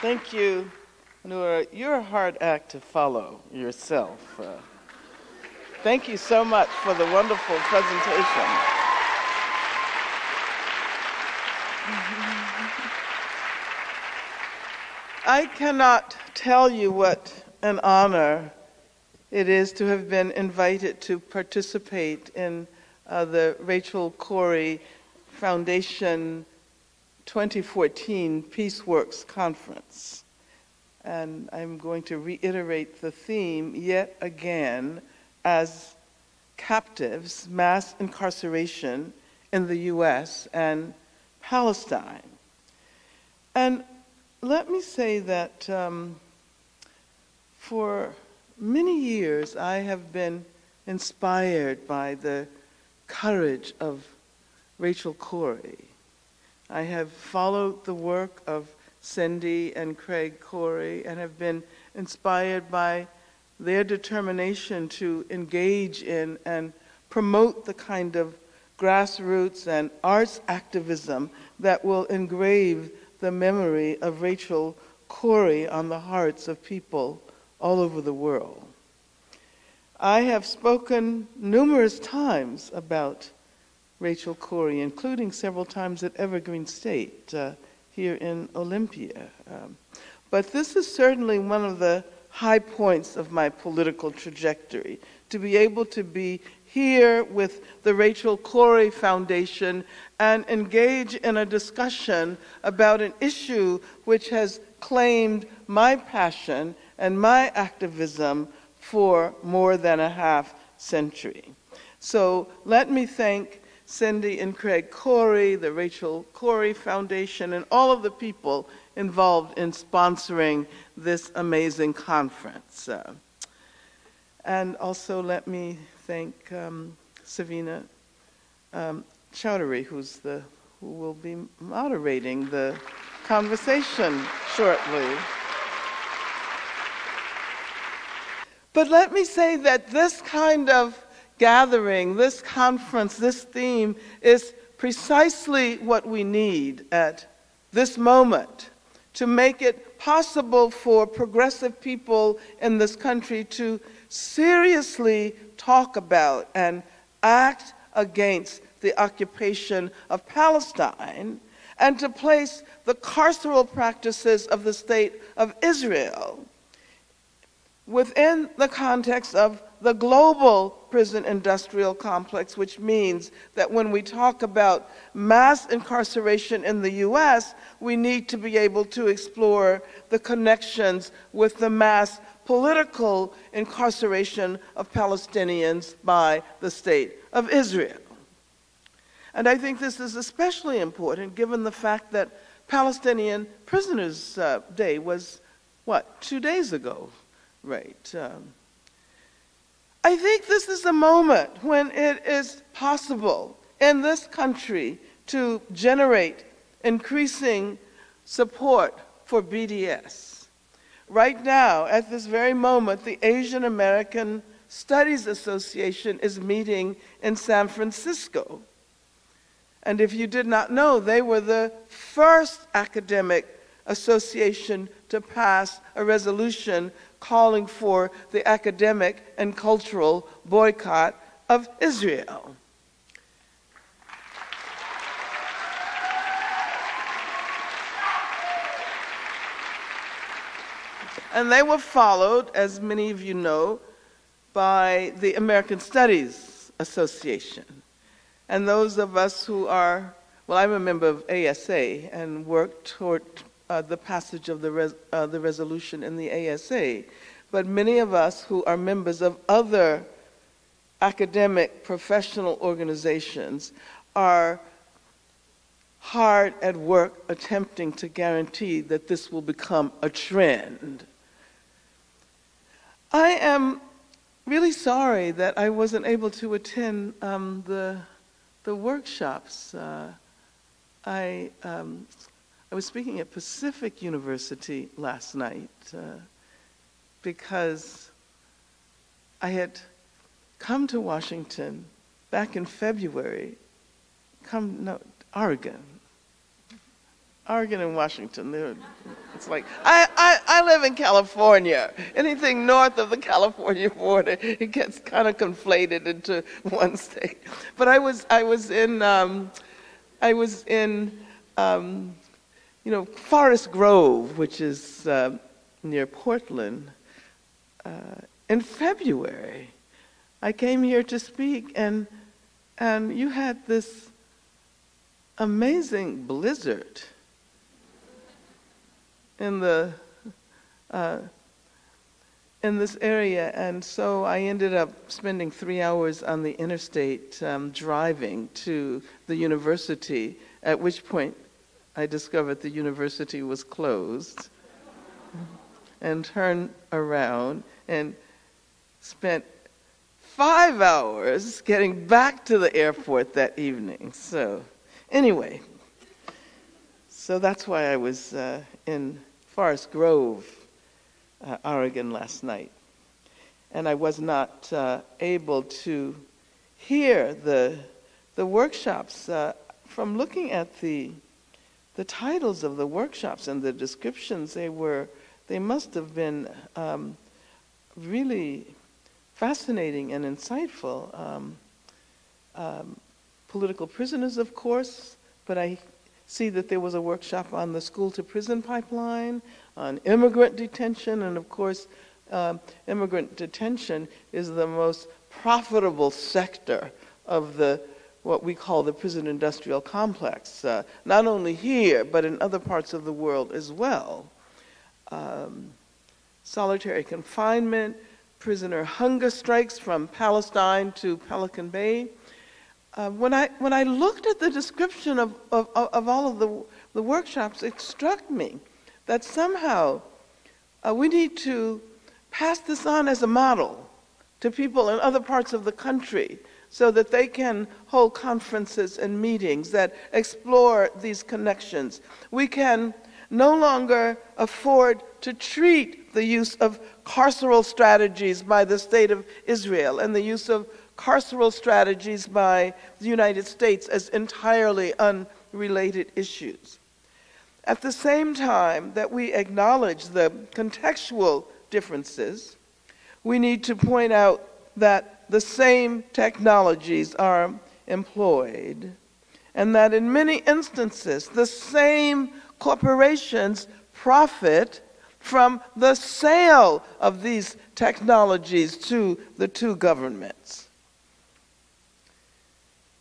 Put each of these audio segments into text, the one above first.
Thank you, Noura. You're a hard act to follow yourself. Thank you so much for the wonderful presentation. I cannot tell you what an honor it is to have been invited to participate in the Rachel Corrie Foundation 2014 PeaceWorks Conference. And I'm going to reiterate the theme yet again as captives, mass incarceration in the US and Palestine. And let me say that for many years I have been inspired by the courage of Rachel Corrie. I have followed the work of Cindy and Craig Corrie and have been inspired by their determination to engage in and promote the kind of grassroots and arts activism that will engrave the memory of Rachel Corrie on the hearts of people all over the world. I have spoken numerous times about Rachel Corrie, including several times at Evergreen State here in Olympia. But this is certainly one of the high points of my political trajectory, to be able to be here with the Rachel Corrie Foundation and engage in a discussion about an issue which has claimed my passion and my activism for more than a half century. So let me thank Cindy and Craig Corrie, the Rachel Corrie Foundation, and all of the people involved in sponsoring this amazing conference. And also let me thank Savina Chowdhury, who will be moderating the conversation shortly. But let me say that this kind of gathering, this conference, this theme is precisely what we need at this moment to make it possible for progressive people in this country to seriously talk about and act against the occupation of Palestine and to place the carceral practices of the state of Israel within the context of the global prison industrial complex, which means that when we talk about mass incarceration in the US, we need to be able to explore the connections with the mass political incarceration of Palestinians by the state of Israel. And I think this is especially important given the fact that Palestinian Prisoners' Day was, 2 days ago, right? I think this is a moment when it is possible in this country to generate increasing support for BDS. Right now, at this very moment, the Asian American Studies Association is meeting in San Francisco. And if you did not know, they were the first academic association to pass a resolution calling for the academic and cultural boycott of Israel. And they were followed, as many of you know, by the American Studies Association. And those of us who are, I'm a member of ASA and worked toward the passage of the resolution in the ASA. But many of us who are members of other academic professional organizations are hard at work attempting to guarantee that this will become a trend. I am really sorry that I wasn't able to attend the workshops. I was speaking at Pacific University last night because I had come to Washington back in February, Oregon, Oregon and Washington, it's like, I live in California. Anything north of the California border, it gets kind of conflated into one state. But I was in Forest Grove, which is near Portland, in February. I came here to speak, and you had this amazing blizzard in this area, and so I ended up spending 3 hours on the interstate driving to the university, at which point I discovered the university was closed, and turned around and spent 5 hours getting back to the airport that evening. So anyway, so that's why I was in Forest Grove, Oregon last night. And I was not able to hear the workshops. From looking at the titles of the workshops and the descriptions, they must have been really fascinating and insightful. Political prisoners, of course, but I see that there was a workshop on the school-to-prison pipeline, on immigrant detention, and of course, immigrant detention is the most profitable sector of what we call the prison industrial complex, not only here, but in other parts of the world as well. Solitary confinement, prisoner hunger strikes from Palestine to Pelican Bay. When I looked at the description of all of the workshops, it struck me that somehow we need to pass this on as a model to people in other parts of the country so that they can hold conferences and meetings that explore these connections. We can no longer afford to treat the use of carceral strategies by the State of Israel and the use of carceral strategies by the United States as entirely unrelated issues. At the same time that we acknowledge the contextual differences, we need to point out that the same technologies are employed, and that in many instances, the same corporations profit from the sale of these technologies to the two governments.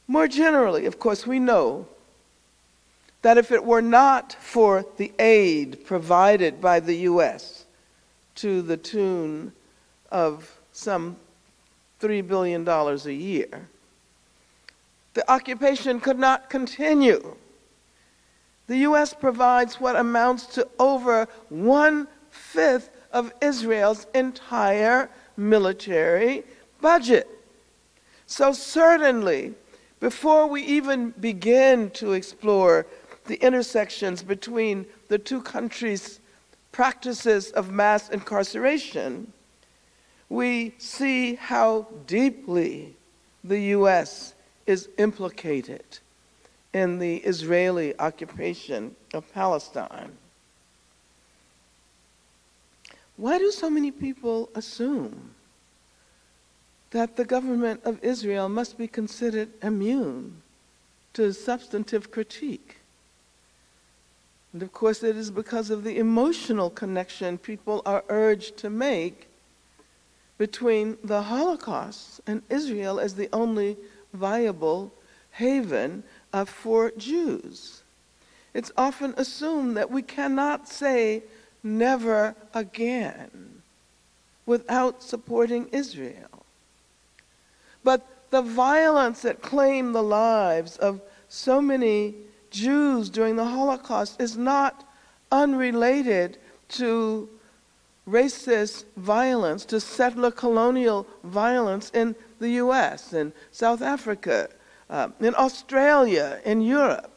More generally, of course, we know that if it were not for the aid provided by the U.S. to the tune of some $3 billion a year, the occupation could not continue. The U.S. provides what amounts to over 1/5 of Israel's entire military budget. So certainly, before we even begin to explore the intersections between the two countries' practices of mass incarceration, we see how deeply the U.S. is implicated in the Israeli occupation of Palestine. Why do so many people assume that the government of Israel must be considered immune to substantive critique? And of course, it is because of the emotional connection people are urged to make between the Holocaust and Israel as the only viable haven for Jews. It's often assumed that we cannot say never again without supporting Israel. But the violence that claimed the lives of so many Jews during the Holocaust is not unrelated to racist violence, to settler colonial violence in the U.S., in South Africa, in Australia, in Europe.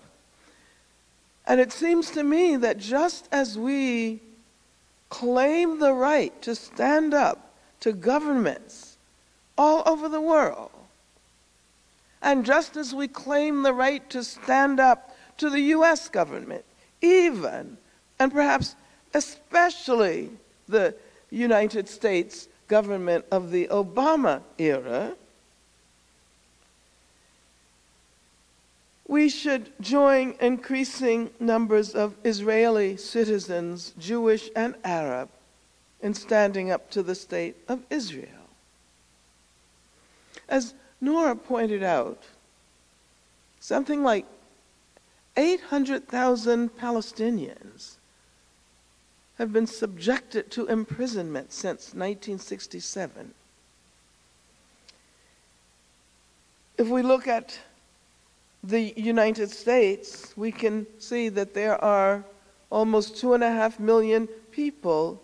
And it seems to me that just as we claim the right to stand up to governments all over the world, and just as we claim the right to stand up to the U.S. government, even, and perhaps especially, the United States government of the Obama era, we should join increasing numbers of Israeli citizens, Jewish and Arab, in standing up to the state of Israel. As Noura pointed out, something like 800,000 Palestinians have been subjected to imprisonment since 1967. If we look at the United States, we can see that there are almost 2.5 million people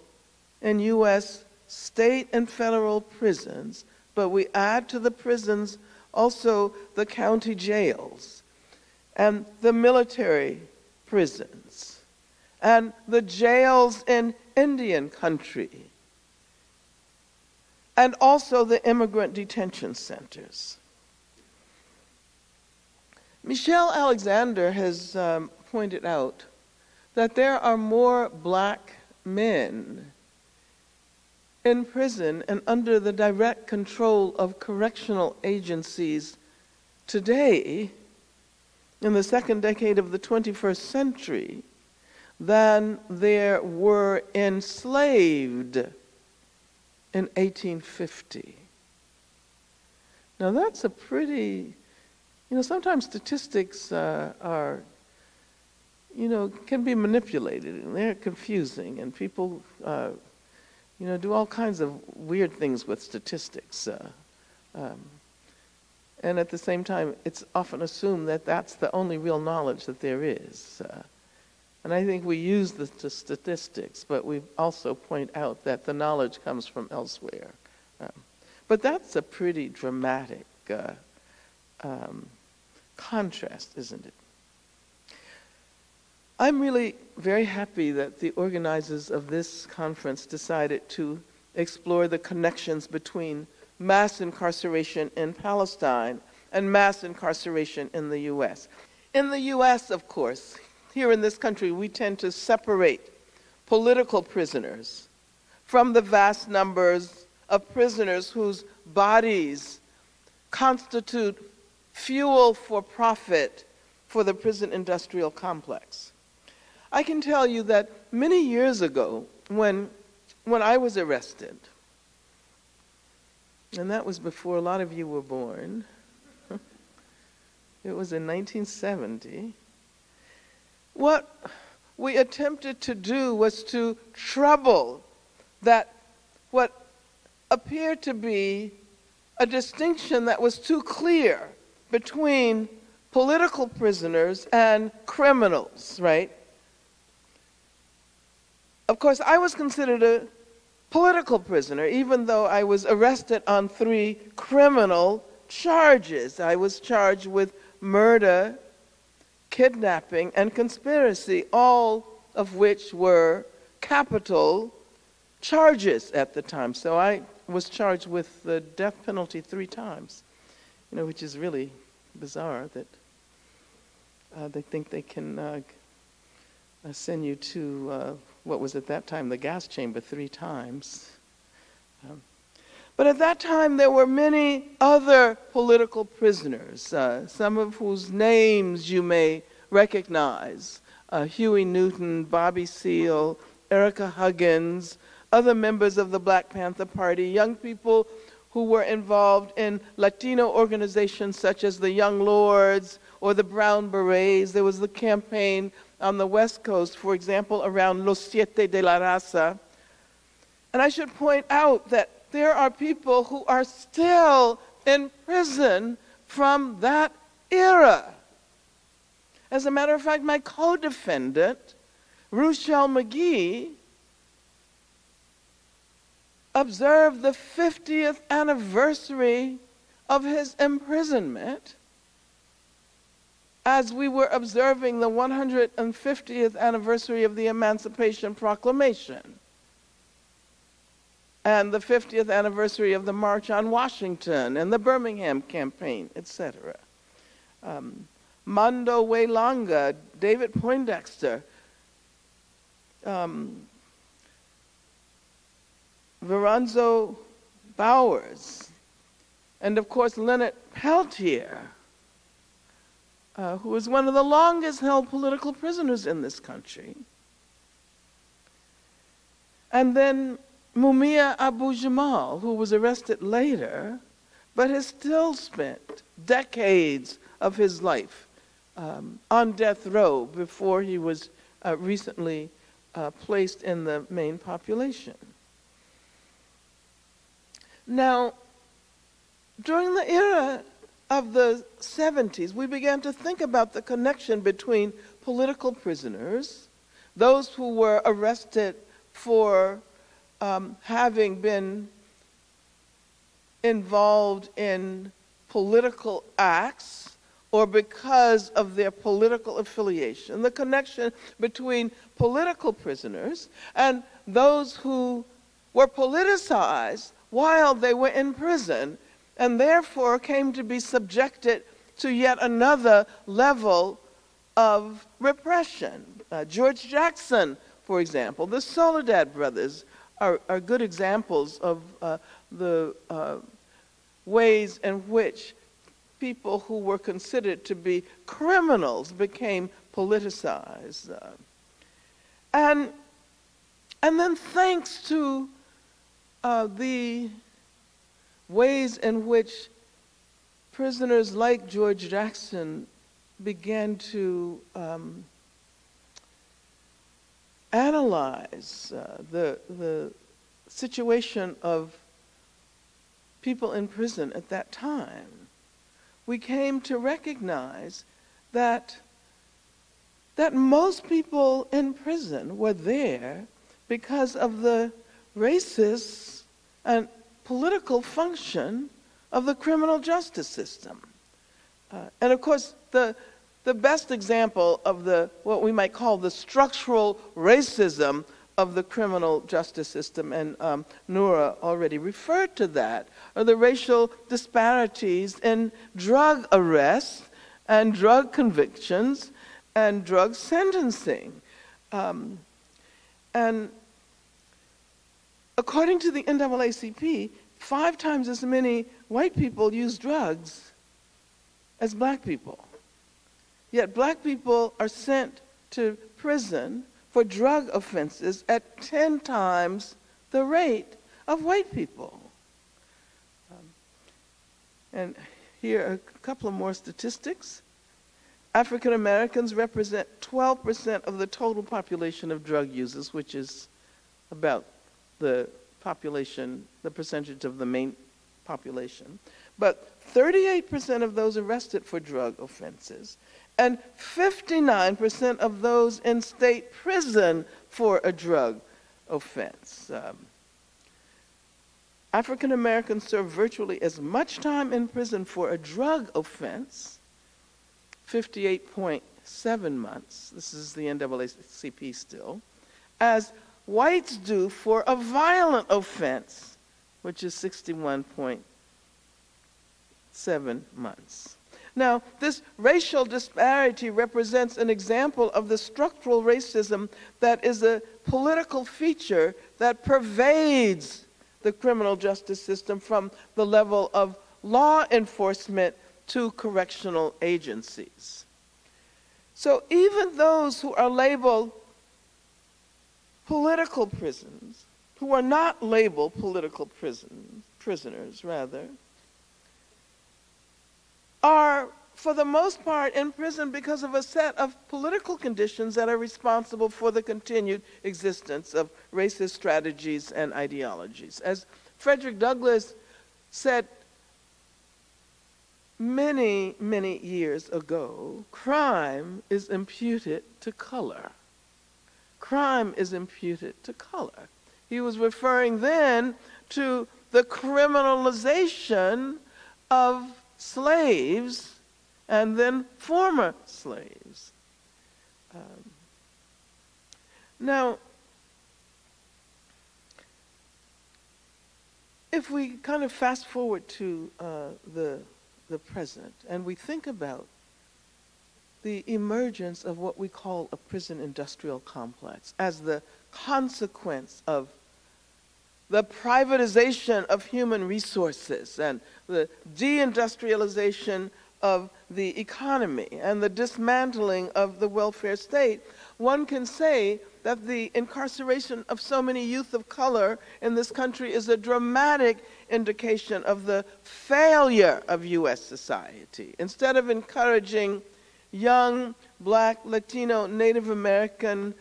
in U.S. state and federal prisons, but we add to the prisons also the county jails and the military prisons and the jails in Indian country and also the immigrant detention centers. Michelle Alexander has pointed out that there are more black men in prison and under the direct control of correctional agencies today, in the second decade of the 21st century, than there were enslaved in 1850. Now that's a pretty, sometimes statistics are, can be manipulated, and they're confusing, and people do all kinds of weird things with statistics. And at the same time, it's often assumed that that's the only real knowledge that there is. And I think we use the statistics, but we also point out that the knowledge comes from elsewhere. But that's a pretty dramatic contrast, isn't it? I'm really very happy that the organizers of this conference decided to explore the connections between mass incarceration in Palestine and mass incarceration in the U.S. In the U.S., of course, here in this country, we tend to separate political prisoners from the vast numbers of prisoners whose bodies constitute fuel for profit for the prison industrial complex. I can tell you that many years ago, when I was arrested, and that was before a lot of you were born, it was in 1970, what we attempted to do was to trouble that what appeared to be a distinction that was too clear between political prisoners and criminals, right? Of course, I was considered a political prisoner, even though I was arrested on 3 criminal charges. I was charged with murder, kidnapping, and conspiracy, all of which were capital charges at the time. So I was charged with the death penalty 3 times, which is really bizarre that they think they can send you to what was at that time the gas chamber 3 times. But at that time there were many other political prisoners, some of whose names you may recognize. Huey Newton, Bobby Seale, Erica Huggins, other members of the Black Panther Party, young people who were involved in Latino organizations such as the Young Lords or the Brown Berets. There was the campaign on the West Coast, for example, around Los Siete de la Raza. And I should point out that there are people who are still in prison from that era. As a matter of fact, my co-defendant, Ruchell McGee, observed the 50th anniversary of his imprisonment as we were observing the 150th anniversary of the Emancipation Proclamation and the 50th anniversary of the March on Washington and the Birmingham Campaign, etc. Mando Waylanga, David Poindexter, Veronzo Bowers, and of course Leonard Peltier, who was one of the longest held political prisoners in this country. And then Mumia Abu-Jamal, who was arrested later, but has still spent decades of his life on death row before he was recently placed in the main population. Now, during the era of the 70s, we began to think about the connection between political prisoners, those who were arrested for having been involved in political acts or because of their political affiliation, the connection between political prisoners and those who were politicized while they were in prison and therefore came to be subjected to yet another level of repression. George Jackson, for example, the Soledad brothers are good examples of the ways in which people who were considered to be criminals became politicized. And then thanks to the ways in which prisoners like George Jackson began to analyze the situation of people in prison at that time, we came to recognize that most people in prison were there because of the racist and political function of the criminal justice system. And of course, the best example of what we might call the structural racism of the criminal justice system, and Noura already referred to that, are the racial disparities in drug arrests and drug convictions and drug sentencing. And according to the NAACP, 5 times as many white people use drugs as black people. Yet black people are sent to prison for drug offenses at 10 times the rate of white people. And here are a couple of more statistics. African Americans represent 12% of the total population of drug users, which is about the population, the percentage of the main population. But 38% of those arrested for drug offenses, and 59% of those in state prison for a drug offense. African Americans serve virtually as much time in prison for a drug offense, 58.7 months, this is the NAACP still, as whites do for a violent offense, which is 61.7 months. Now, this racial disparity represents an example of the structural racism that is a political feature that pervades the criminal justice system from the level of law enforcement to correctional agencies. So even those who are labeled political prisons, who are not labeled political prisoners, are, for the most part, in prison because of a set of political conditions that are responsible for the continued existence of racist strategies and ideologies. As Frederick Douglass said many, many years ago, crime is imputed to color. Crime is imputed to color. He was referring then to the criminalization of slaves and then former slaves. Now, if we kind of fast forward to the present and we think about the emergence of what we call a prison industrial complex as the consequence of the privatization of human resources and the deindustrialization of the economy and the dismantling of the welfare state, one can say that the incarceration of so many youth of color in this country is a dramatic indication of the failure of U.S. society. Instead of encouraging young Black, Latino, Native American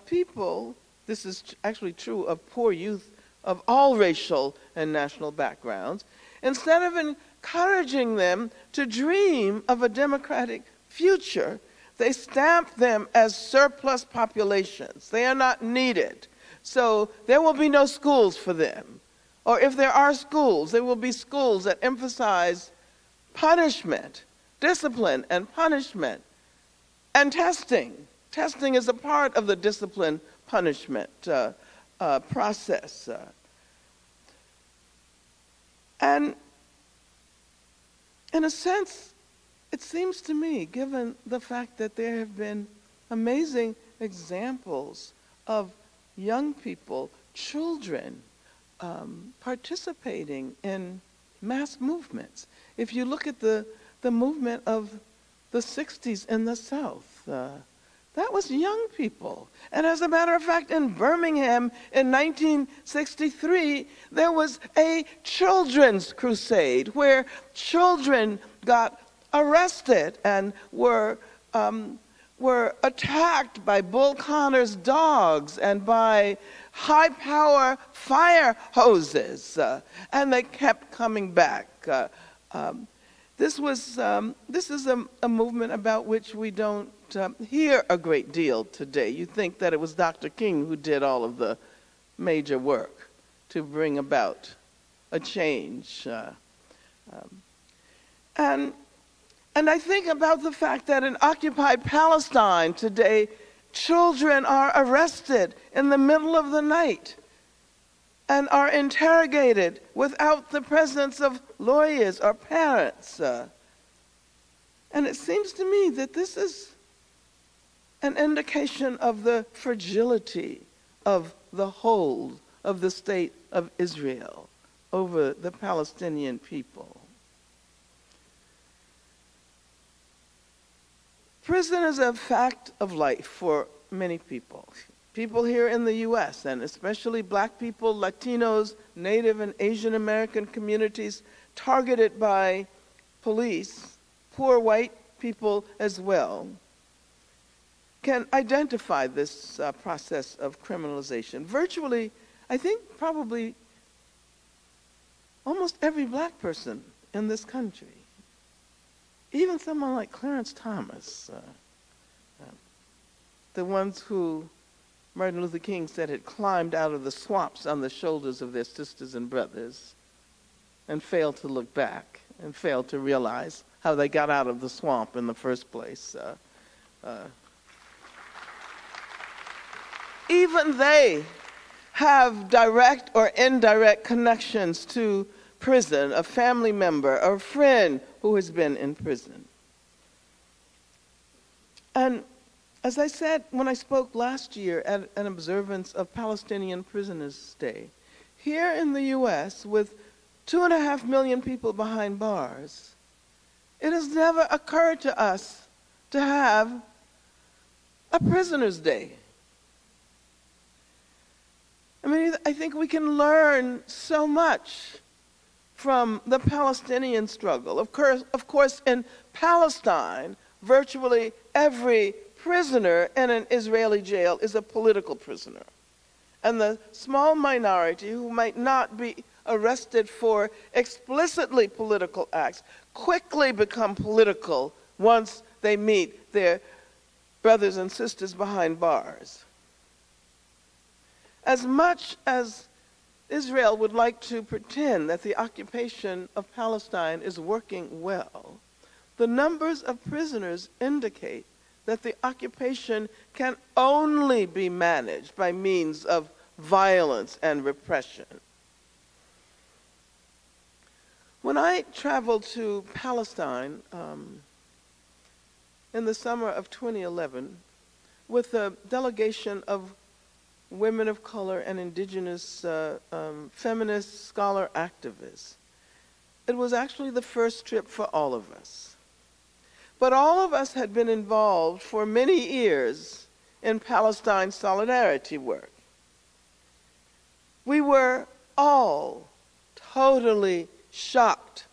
people, this is actually true of poor youth of all racial and national backgrounds, instead of encouraging them to dream of a democratic future, they stamp them as surplus populations. They are not needed. So there will be no schools for them. Or if there are schools, there will be schools that emphasize punishment, discipline and punishment, and testing. Testing is a part of the discipline punishment process. And in a sense, it seems to me, given the fact that there have been amazing examples of young people, children, participating in mass movements. If you look at the movement of the 60s in the South, that was young people. And as a matter of fact, in Birmingham in 1963, there was a children's crusade where children got arrested and were attacked by Bull Connor's dogs and by high-power fire hoses, and they kept coming back. This is a movement about which we don't hear a great deal today. You think that it was Dr. King who did all of the major work to bring about a change. And I think about the fact that in occupied Palestine today, children are arrested in the middle of the night and are interrogated without the presence of lawyers or parents. And it seems to me that this is an indication of the fragility of the hold of the state of Israel over the Palestinian people. Prison is a fact of life for many people. People here in the U.S., and especially Black people, Latinos, Native and Asian American communities targeted by police, poor white people as well, can identify this process of criminalization. Virtually, I think probably almost every Black person in this country, even someone like Clarence Thomas, the ones who Martin Luther King said had climbed out of the swamps on the shoulders of their sisters and brothers and failed to look back and failed to realize how they got out of the swamp in the first place. Even they have direct or indirect connections to prison, a family member or a friend who has been in prison. And as I said when I spoke last year at an observance of Palestinian Prisoners' Day, here in the U.S., with 2.5 million people behind bars, it has never occurred to us to have a Prisoners' Day. I mean, I think we can learn so much from the Palestinian struggle. Of course, in Palestine, virtually every prisoner in an Israeli jail is a political prisoner. And the small minority who might not be arrested for explicitly political acts quickly become political once they meet their brothers and sisters behind bars. As much as Israel would like to pretend that the occupation of Palestine is working well, the numbers of prisoners indicate that the occupation can only be managed by means of violence and repression. When I traveled to Palestine in the summer of 2011 with a delegation of women of color and indigenous feminist scholar activists. It was actually the first trip for all of us. But all of us had been involved for many years in Palestine solidarity work. We were all totally shocked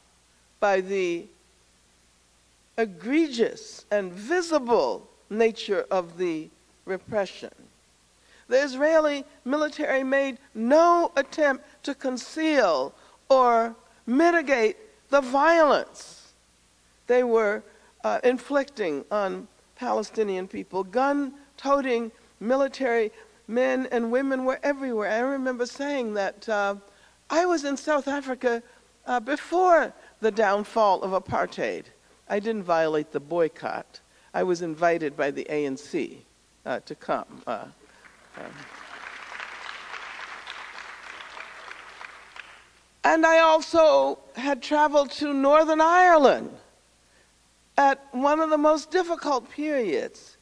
by the egregious and visible nature of the repression. The Israeli military made no attempt to conceal or mitigate the violence they were inflicting on Palestinian people. Gun-toting military men and women were everywhere. I remember saying that I was in South Africa before the downfall of apartheid. I didn't violate the boycott. I was invited by the ANC to come. And I also had traveled to Northern Ireland at one of the most difficult periods.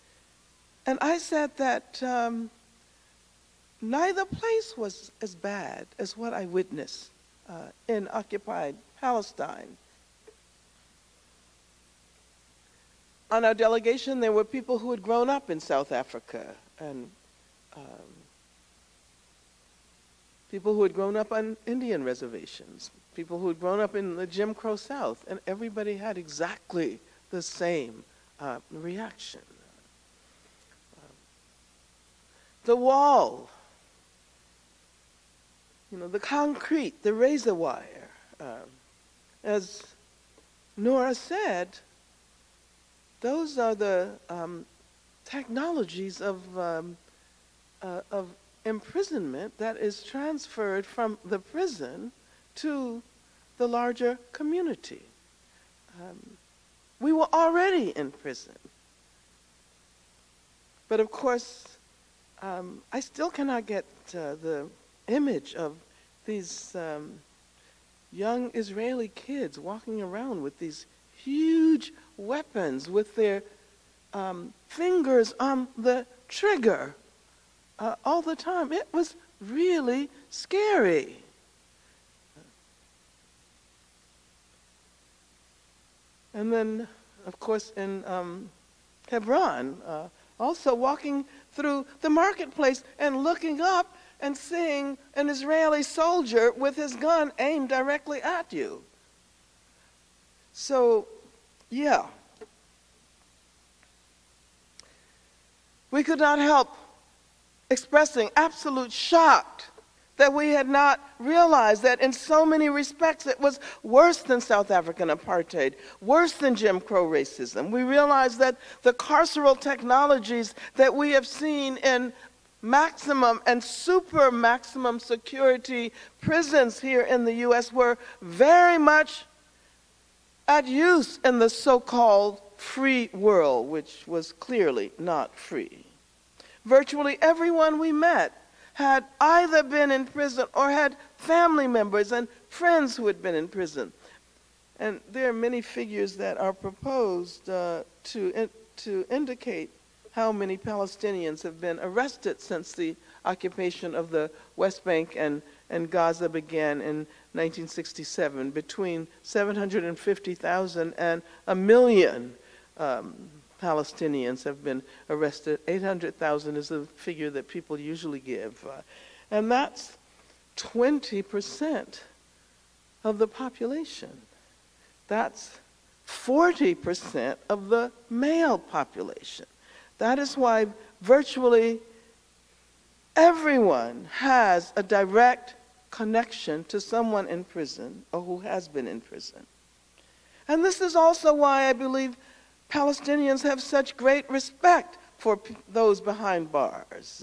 And I said that neither place was as bad as what I witnessed in occupied Palestine. On our delegation, there were people who had grown up in South Africa and people who had grown up on Indian reservations, people who had grown up in the Jim Crow South, and everybody had exactly the same reaction. The wall, the concrete, the razor wire, as Noura said, those are the technologies of imprisonment that is transferred from the prison to the larger community. We were already in prison. But of course, I still cannot get the image of these young Israeli kids walking around with these huge weapons with their fingers on the trigger all the time. It was really scary. And then, of course, in Hebron, also walking through the marketplace and looking up and seeing an Israeli soldier with his gun aimed directly at you. So, yeah. We could not help expressing absolute shock that we had not realized that in so many respects it was worse than South African apartheid, worse than Jim Crow racism. We realized that the carceral technologies that we have seen in maximum and super maximum security prisons here in the US were very much at use in the so-called free world, which was clearly not free. Virtually everyone we met had either been in prison or had family members and friends who had been in prison. And there are many figures that are proposed to indicate how many Palestinians have been arrested since the occupation of the West Bank and Gaza began in 1967. Between 750,000 and 1 million Palestinians have been arrested. 800,000 is the figure that people usually give. And that's 20% of the population. That's 40% of the male population. That is why virtually everyone has a direct connection to someone in prison or who has been in prison. And this is also why I believe Palestinians have such great respect for those behind bars.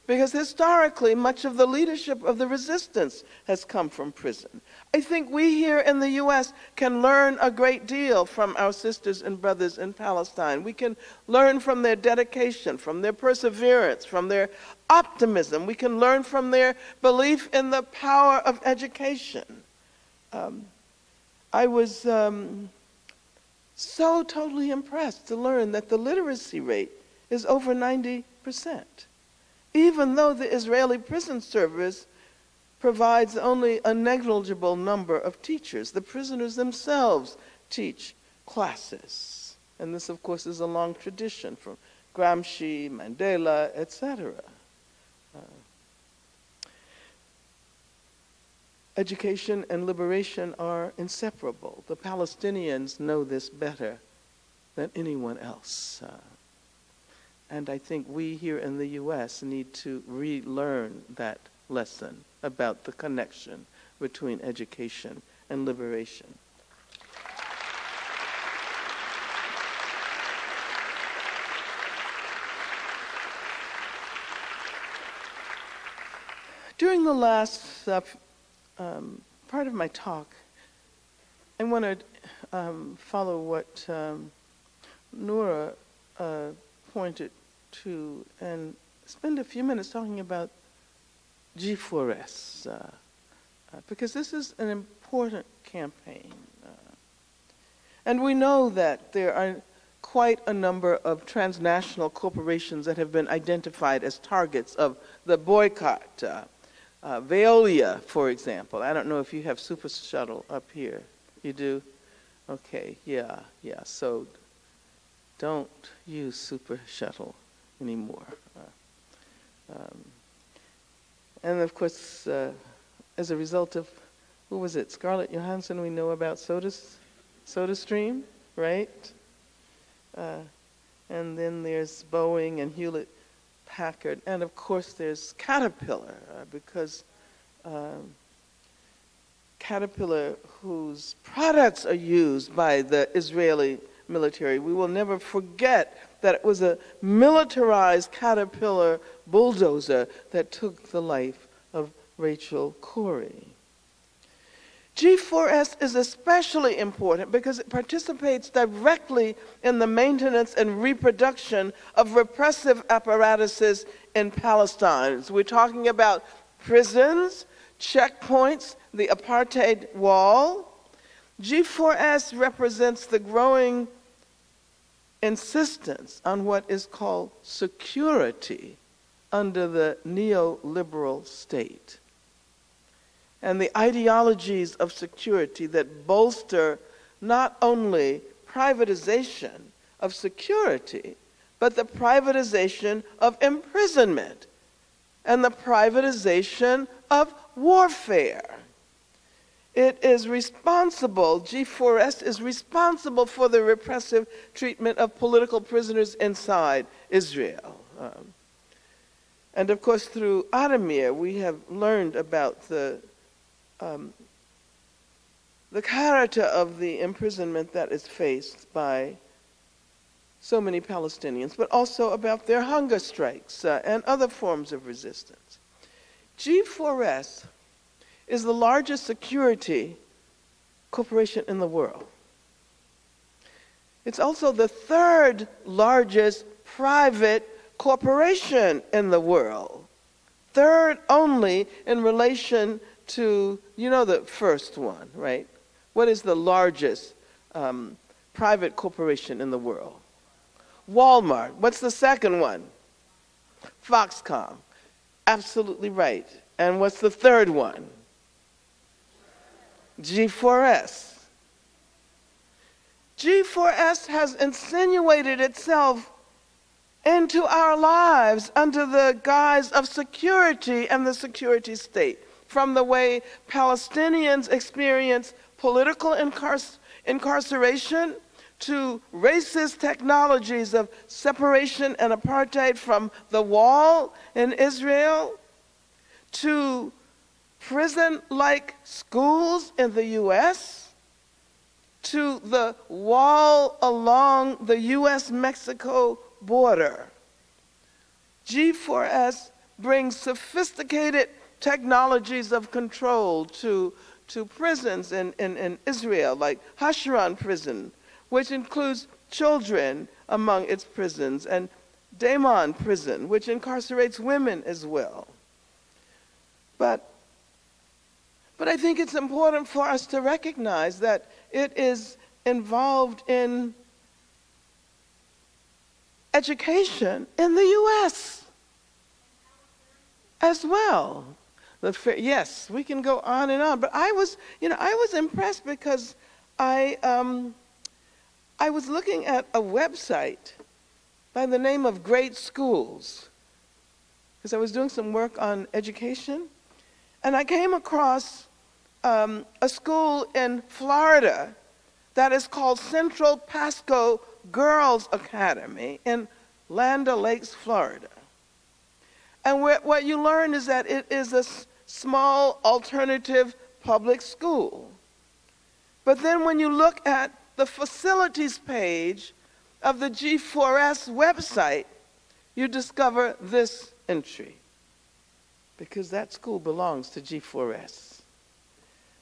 Because historically, much of the leadership of the resistance has come from prison. I think we here in the US can learn a great deal from our sisters and brothers in Palestine. We can learn from their dedication, from their perseverance, from their optimism. We can learn from their belief in the power of education. I was so totally impressed to learn that the literacy rate is over 90%, even though the Israeli prison service provides only a negligible number of teachers. The prisoners themselves teach classes. And this, of course, is a long tradition from Gramsci, Mandela, etc. Education and liberation are inseparable. The Palestinians know this better than anyone else. And I think we here in the U.S. need to relearn that lesson about the connection between education and liberation. During the last part of my talk, I want to follow what Noura pointed to and spend a few minutes talking about G4S, because this is an important campaign. And we know that there are quite a number of transnational corporations that have been identified as targets of the boycott. Veolia, for example. I don't know if you have Super Shuttle up here. You do? Okay, yeah. So don't use Super Shuttle anymore. And of course, as a result of, who was it? Scarlett Johansson, we know about SodaStream, right? And then there's Boeing and Hewlett-Packard, and of course there's Caterpillar, because Caterpillar, whose products are used by the Israeli military, we will never forget that it was a militarized Caterpillar bulldozer that took the life of Rachel Corrie. G4S is especially important because it participates directly in the maintenance and reproduction of repressive apparatuses in Palestine. So we're talking about prisons, checkpoints, the apartheid wall. G4S represents the growing insistence on what is called security under the neoliberal state, and the ideologies of security that bolster not only privatization of security, but the privatization of imprisonment and the privatization of warfare. It is responsible, G4S is responsible for the repressive treatment of political prisoners inside Israel. And of course, through Adamir, we have learned about the character of the imprisonment that is faced by so many Palestinians, but also about their hunger strikes and other forms of resistance. G4S is the largest security corporation in the world. It's also the third largest private corporation in the world, third only in relation to, you know, the first one, right? What is the largest private corporation in the world? Walmart. What's the second one? Foxconn. Absolutely right. And what's the third one? G4S. G4S has insinuated itself into our lives under the guise of security and the security state, from the way Palestinians experience political incarceration to racist technologies of separation and apartheid from the wall in Israel, to prison-like schools in the U.S., to the wall along the U.S.-Mexico border. G4S brings sophisticated technologies of control to prisons in Israel, like Hashran prison, which includes children among its prisons, and Damon prison, which incarcerates women as well. But I think it's important for us to recognize that it is involved in education in the U.S. as well. Yes, we can go on and on. But I was impressed because I was looking at a website by the name of Great Schools, because I was doing some work on education, and I came across a school in Florida that is called Central Pasco Girls Academy in Land O'Lakes, Florida. And what you learn is that it is a small alternative public school. But then when you look at the facilities page of the G4S website, you discover this entry, because that school belongs to G4S.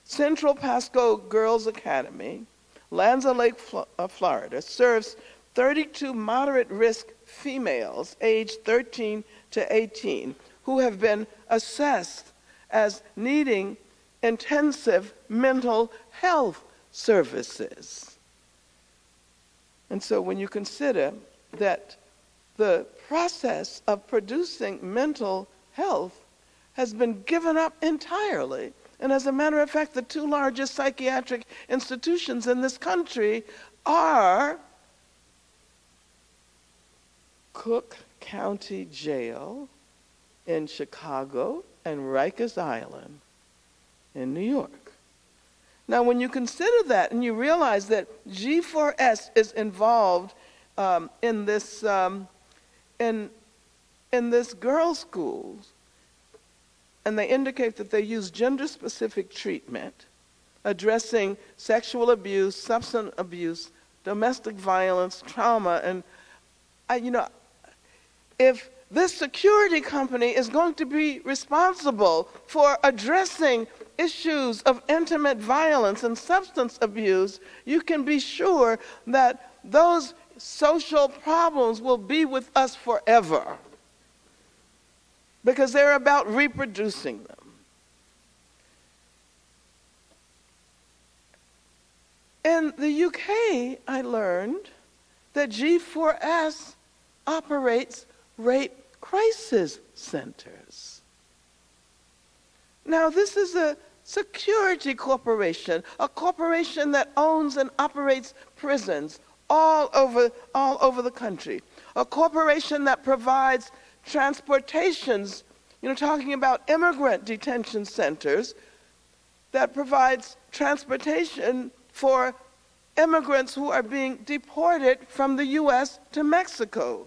Central Pasco Girls Academy, Land O'Lakes, Florida, serves 32 moderate-risk females aged 13 to 18 who have been assessed as needing intensive mental health services. And so when you consider that the process of producing mental health has been given up entirely, and as a matter of fact, the two largest psychiatric institutions in this country are Cook County Jail in Chicago and Rikers Island in New York. Now, when you consider that and you realize that G4S is involved in this girls' school, and they indicate that they use gender-specific treatment, addressing sexual abuse, substance abuse, domestic violence, trauma, and if this security company is going to be responsible for addressing issues of intimate violence and substance abuse, you can be sure that those social problems will be with us forever, because they're about reproducing them. In the UK, I learned that G4S operates rape crisis centers. Now, this is a security corporation, a corporation that owns and operates prisons all over the country, a corporation that provides transportations, talking about immigrant detention centers, that provides transportation for immigrants who are being deported from the U.S. to Mexico,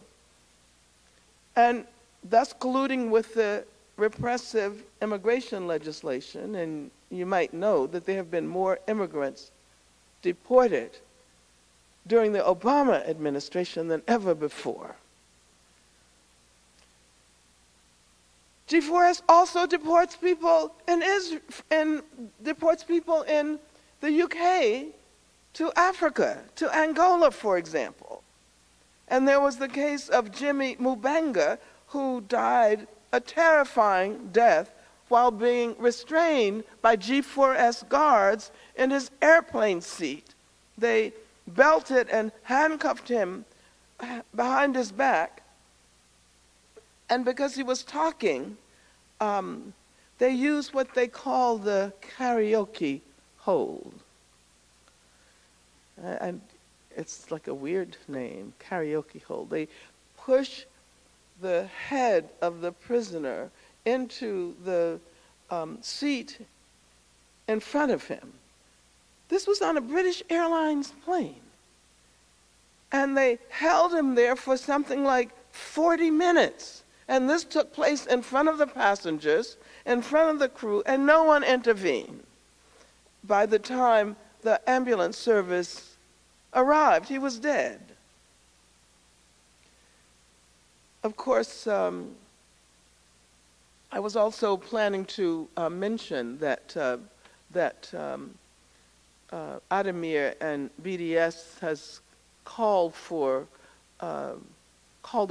and thus colluding with the repressive immigration legislation. And you might know that there have been more immigrants deported during the Obama administration than ever before. G4S also deports people deports people in the UK to Africa, to Angola, for example. And there was the case of Jimmy Mubanga, who died a terrifying death while being restrained by G4S guards in his airplane seat. They belted and handcuffed him behind his back, and because he was talking, they used what they call the karaoke hold. And it's like a weird name, karaoke hold. They push the head of the prisoner into the seat in front of him. This was on a British Airlines plane. And they held him there for something like 40 minutes. And this took place in front of the passengers, in front of the crew, and no one intervened. By the time the ambulance service arrived, he was dead. Of course, I was also planning to mention that Ademir and BDS has called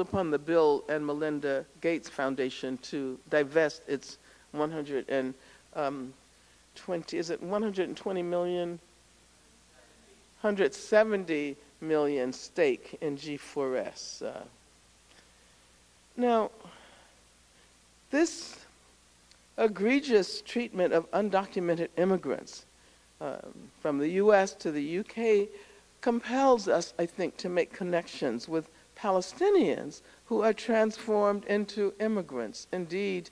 upon the Bill and Melinda Gates Foundation to divest its 120 million? 170 million stake in G4S. Now, this egregious treatment of undocumented immigrants from the US to the UK compels us, I think, to make connections with Palestinians who are transformed into immigrants, indeed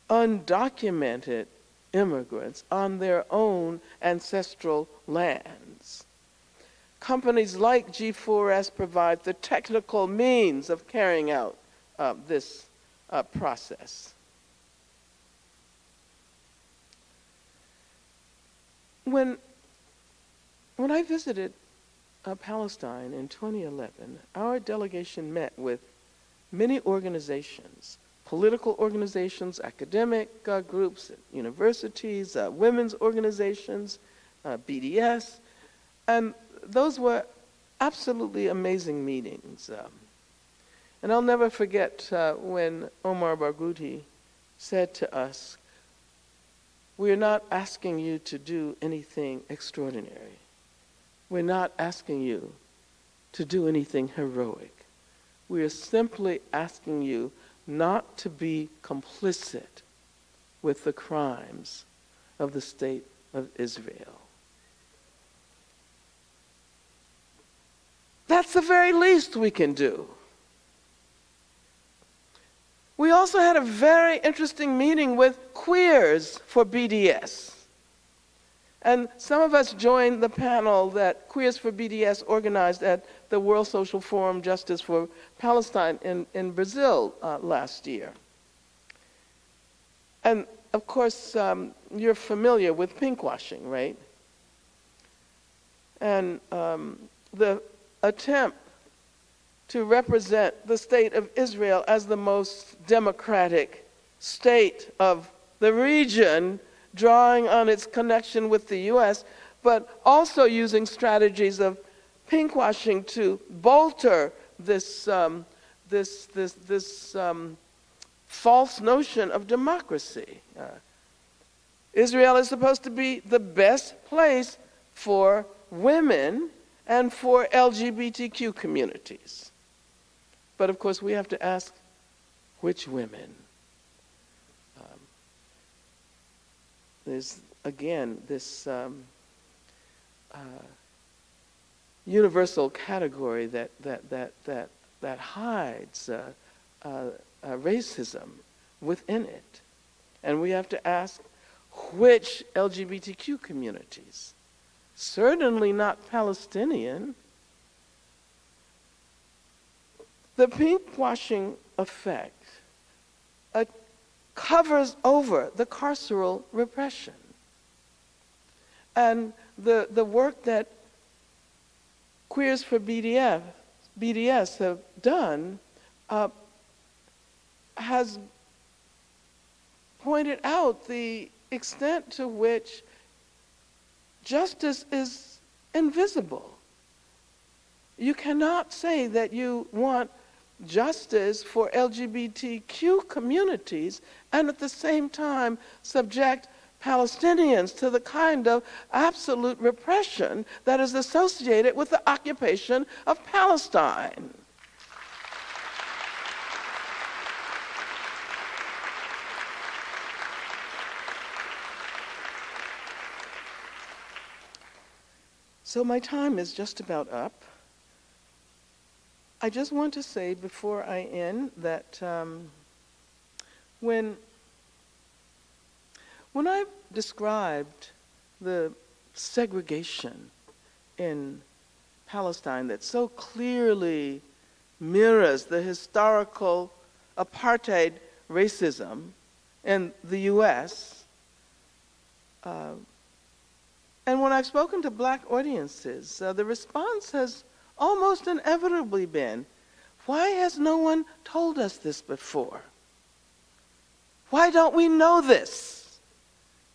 undocumented immigrants on their own ancestral lands. Companies like G4S provide the technical means of carrying out this process. When I visited Palestine in 2011, our delegation met with many organizations, political organizations, academic groups, universities, women's organizations, BDS, and those were absolutely amazing meetings. And I'll never forget when Omar Barghouti said to us, "We're not asking you to do anything extraordinary. We're not asking you to do anything heroic. We are simply asking you not to be complicit with the crimes of the state of Israel." That's the very least we can do. We also had a very interesting meeting with Queers for BDS. And some of us joined the panel that Queers for BDS organized at the World Social Forum Justice for Palestine in Brazil last year. And of course, you're familiar with pinkwashing, right? And the attempt to represent the state of Israel as the most democratic state of the region, drawing on its connection with the US, but also using strategies of pinkwashing to bolster this false notion of democracy. Israel is supposed to be the best place for women and for LGBTQ communities. But of course, we have to ask, which women? There's, again, this universal category that hides racism within it. And we have to ask, which LGBTQ communities? Certainly not Palestinian. The pinkwashing effect covers over the carceral repression. And the work that Queers for BDS have done has pointed out the extent to which justice is invisible. You cannot say that you want justice for LGBTQ communities and at the same time subject Palestinians to the kind of absolute repression that is associated with the occupation of Palestine. So my time is just about up. I just want to say before I end that when I've described the segregation in Palestine that so clearly mirrors the historical apartheid racism in the US, and when I've spoken to black audiences, the response has almost inevitably been, why has no one told us this before? Why don't we know this?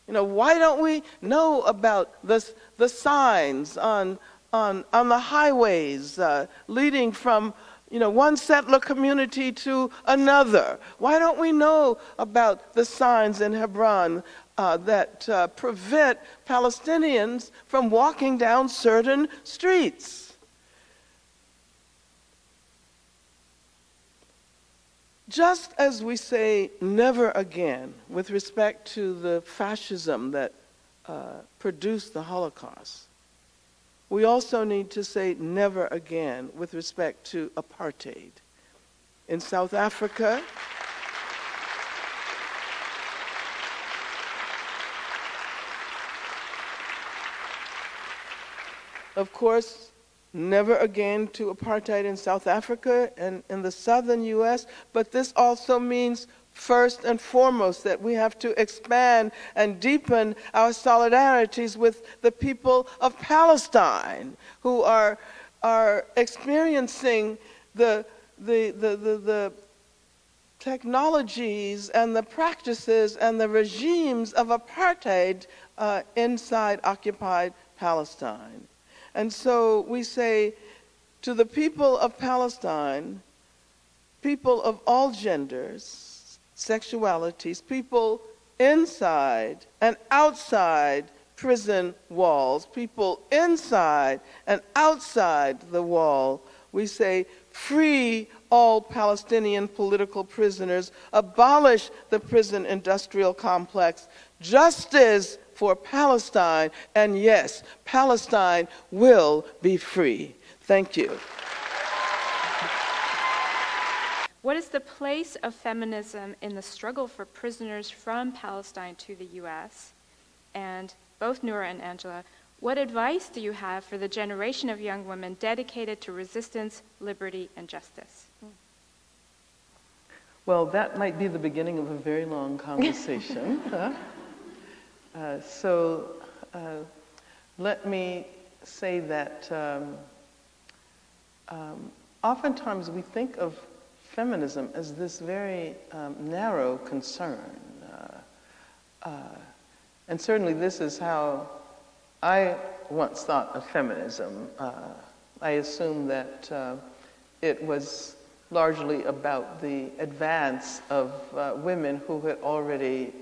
Why don't we know about the signs on the highways leading from one settler community to another? Why don't we know about the signs in Hebron that prevent Palestinians from walking down certain streets? Just as we say never again with respect to the fascism that produced the Holocaust, we also need to say never again with respect to apartheid. In South Africa, of course, never again to apartheid in South Africa and in the southern U.S., but this also means first and foremost that we have to expand and deepen our solidarities with the people of Palestine who are experiencing the technologies and the practices and the regimes of apartheid inside occupied Palestine. And so we say to the people of Palestine, people of all genders, sexualities, people inside and outside prison walls, people inside and outside the wall, we say, free all Palestinian political prisoners, abolish the prison industrial complex, justice for Palestine, and yes, Palestine will be free. Thank you. What is the place of feminism in the struggle for prisoners from Palestine to the U.S.? And both Noura and Angela, what advice do you have for the generation of young women dedicated to resistance, liberty, and justice? Well, that might be the beginning of a very long conversation. So let me say that oftentimes we think of feminism as this very narrow concern. And certainly this is how I once thought of feminism. I assumed that it was largely about the advance of women who had already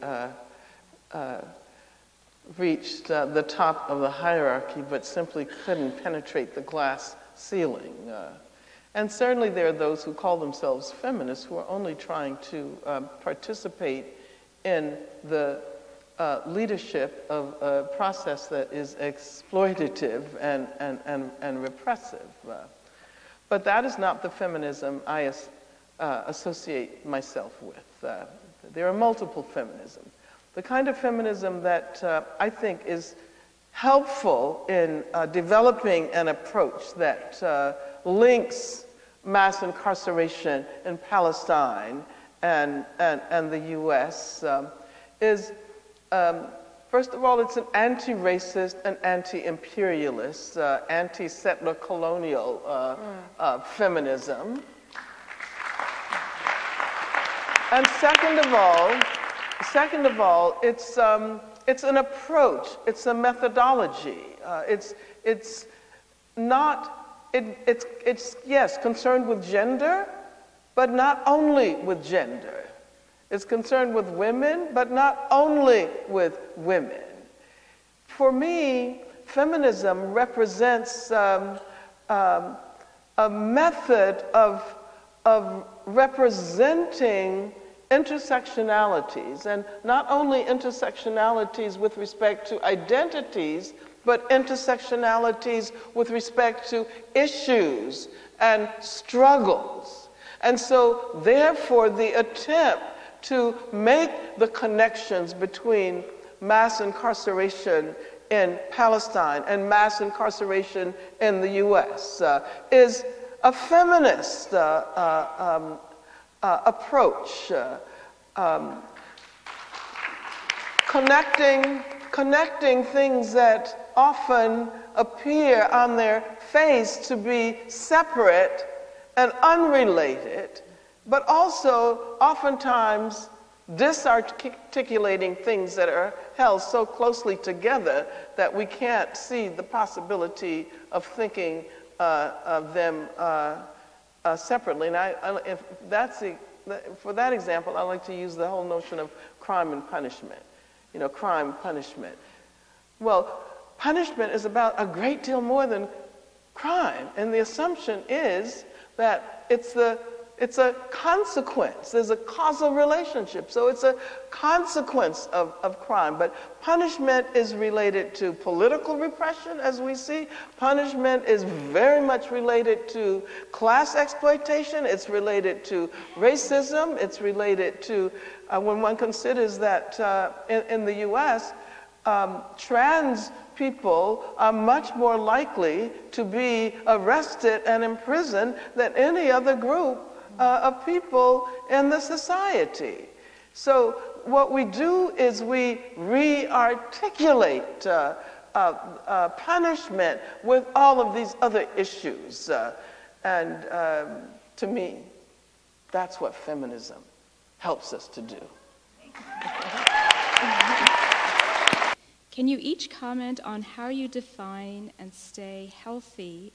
reached the top of the hierarchy but simply couldn't penetrate the glass ceiling. And certainly there are those who call themselves feminists who are only trying to participate in the leadership of a process that is exploitative and repressive. But that is not the feminism I associate myself with. There are multiple feminisms. The kind of feminism that I think is helpful in developing an approach that links mass incarceration in Palestine and the U.S. Is, first of all, it's an anti-racist and anti-imperialist, anti-settler colonial feminism. And second of all, it's an approach, it's a methodology. It's yes, concerned with gender, but not only with gender. It's concerned with women, but not only with women. For me, feminism represents a method of representing intersectionalities, and not only intersectionalities with respect to identities, but intersectionalities with respect to issues and struggles. And so, therefore, the attempt to make the connections between mass incarceration in Palestine and mass incarceration in the U.S. Is a feminist approach, connecting things that often appear on their face to be separate and unrelated, but also oftentimes disarticulating things that are held so closely together that we can't see the possibility of thinking of them separately. And if that's for that example, I like to use the whole notion of crime and punishment. You know, crime, punishment. Well, punishment is about a great deal more than crime, and the assumption is that it's a consequence. There's a causal relationship, so it's a consequence of crime. But punishment is related to political repression, as we see. Punishment is very much related to class exploitation. It's related to racism. It's related to, when one considers that in the U.S., trans people are much more likely to be arrested and imprisoned than any other group of people in the society. So what we do is we re-articulate punishment with all of these other issues. And to me, that's what feminism helps us to do. Can you each comment on how you define and stay healthy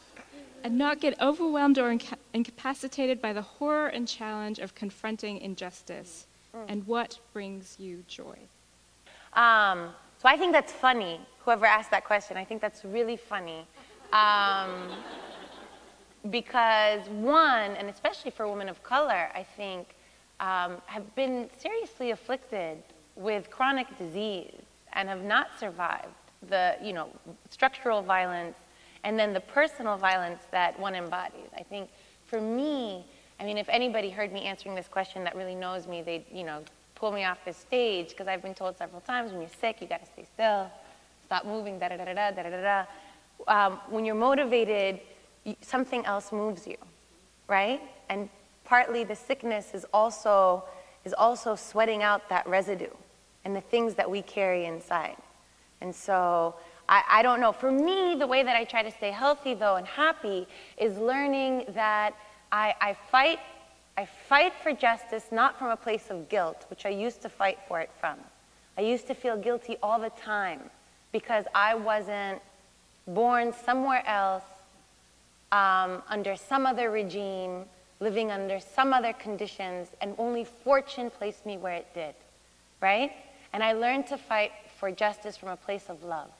and not get overwhelmed or incapacitated by the horror and challenge of confronting injustice? And what brings you joy? So I think that's funny, whoever asked that question. I think that's really funny. Because one, and especially for women of color, I think, have been seriously afflicted with chronic disease and have not survived the, structural violence and then the personal violence that one embodies. I think for me, if anybody heard me answering this question that really knows me, they'd, pull me off this stage, because I've been told several times, when you're sick, you gotta stay still, stop moving, da-da-da-da-da, da-da-da-da. When you're motivated, something else moves you, right? And partly the sickness is also sweating out that residue and the things that we carry inside. And so, I don't know. For me, the way that I try to stay healthy, though, and happy is learning that I fight for justice not from a place of guilt, which I used to fight for it from. I used to feel guilty all the time because I wasn't born somewhere else, under some other regime, living under some other conditions, and only fortune placed me where it did, right? And I learned to fight for justice from a place of love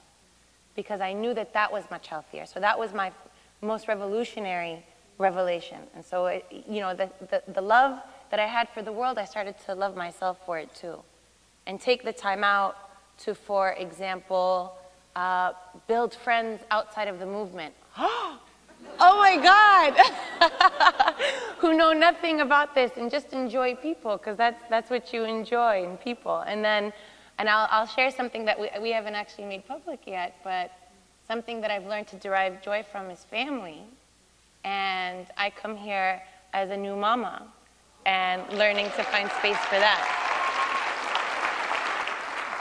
because I knew that that was much healthier. So that was my most revolutionary revelation. And so, the love that I had for the world, I started to love myself for it too. And take the time out to, for example, build friends outside of the movement. Oh my God! Who know nothing about this and just enjoy people, because that's what you enjoy in people. And I'll share something that we haven't actually made public yet, but something that I've learned to derive joy from is family. And I come here as a new mama and learning to find space for that.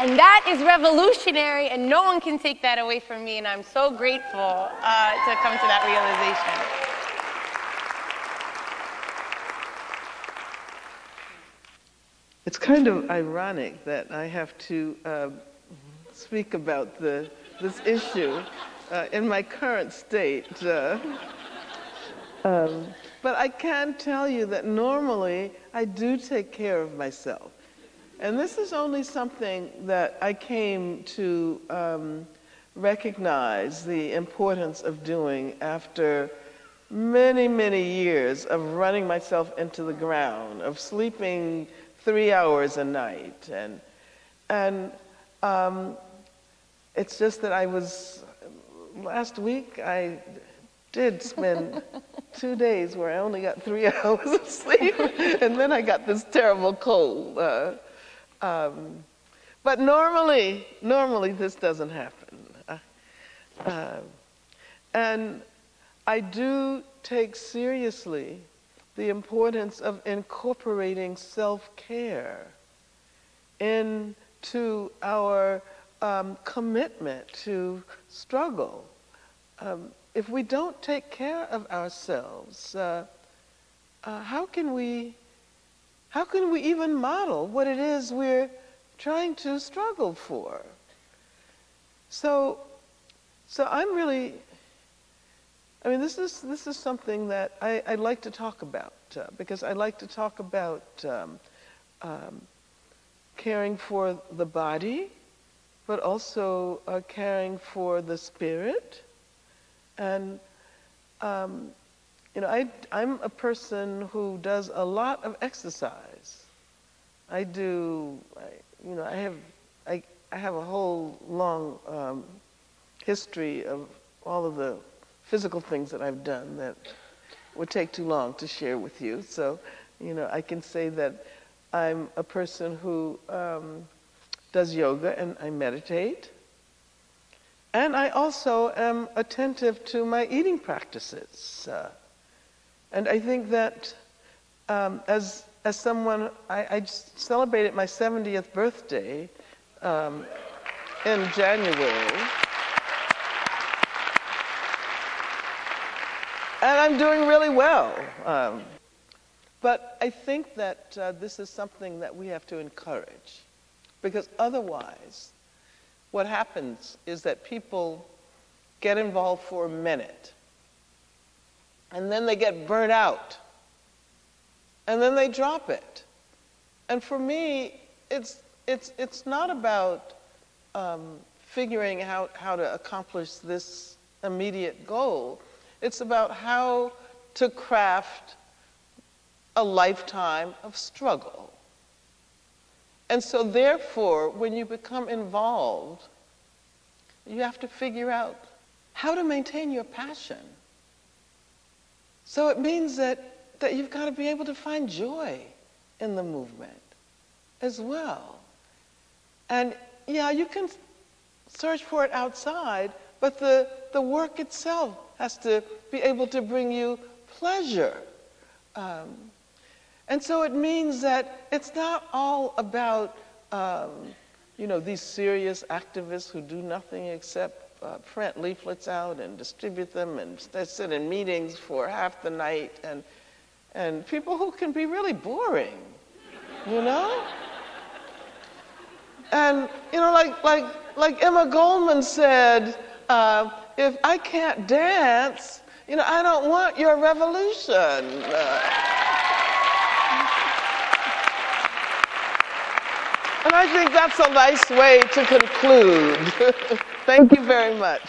And that is revolutionary, and no one can take that away from me, and I'm so grateful to come to that realization. It's kind of ironic that I have to speak about this issue in my current state. But I can tell you that normally I do take care of myself. And this is only something that I came to recognize the importance of doing after many, many years of running myself into the ground, of sleeping 3 hours a night. And it's just that last week I did spend 2 days where I only got 3 hours of sleep, and then I got this terrible cold. But normally this doesn't happen. And I do take seriously the importance of incorporating self-care into our commitment to struggle. If we don't take care of ourselves, how can we even model what it is we're trying to struggle for? So I'm really I mean, this is something that I like to talk about because I like to talk about caring for the body, but also caring for the spirit. And you know, I'm a person who does a lot of exercise. I do, you know, I have a whole long history of all of the physical things that I've done that would take too long to share with you. So, you know, I can say that I'm a person who does yoga and I meditate. And I also am attentive to my eating practices. And I think that as someone, I celebrated my 70th birthday in January. And I'm doing really well. But I think that this is something that we have to encourage, because otherwise, what happens is that people get involved for a minute, and then they get burnt out, and then they drop it. And for me, it's not about figuring out how to accomplish this immediate goal. It's about how to craft a lifetime of struggle. And so therefore, when you become involved, you have to figure out how to maintain your passion. So it means that you've got to be able to find joy in the movement as well. And yeah, you can search for it outside, but the work itself has to be able to bring you pleasure. And so it means that it's not all about, you know, these serious activists who do nothing except print leaflets out and distribute them and sit in meetings for half the night, and people who can be really boring, you know? And, you know, like Emma Goldman said, if I can't dance, you know, I don't want your revolution. And I think that's a nice way to conclude. Thank you very much.